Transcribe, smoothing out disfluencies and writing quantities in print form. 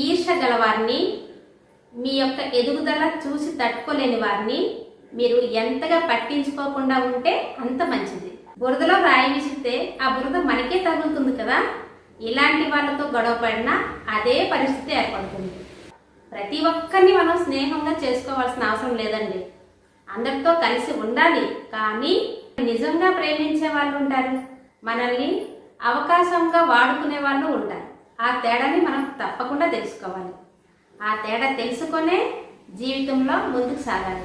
ఈర్ష గల వారిని, మీ యొక్క ఎదుగుదల చూసి తట్టుకోలేని వారిని మీరు ఎంతగా పట్టించుకోకుండా ఉంటే అంత మంచిది. బురదలో రాయి విసిరితే ఆ బురద మనకే తగులుతుంది కదా. ఇలాంటి వాళ్ళతో గొడవ పడినా అదే పరిస్థితి ఏర్పడుతుంది. ప్రతి ఒక్కరిని మనం స్నేహంగా చేసుకోవాల్సిన అవసరం లేదండి. అందరితో కలిసి ఉండాలి. కానీ నిజంగా ప్రేమించే వాళ్ళు ఉంటారు, మనల్ని అవకాశంగా వాడుకునే వాళ్ళు ఉంటారు. ఆ తేడాని మనం తప్పకుండా తెలుసుకోవాలి. ఆ తేడా తెలుసుకొనే జీవితంలో ముందుకు సాగాలి.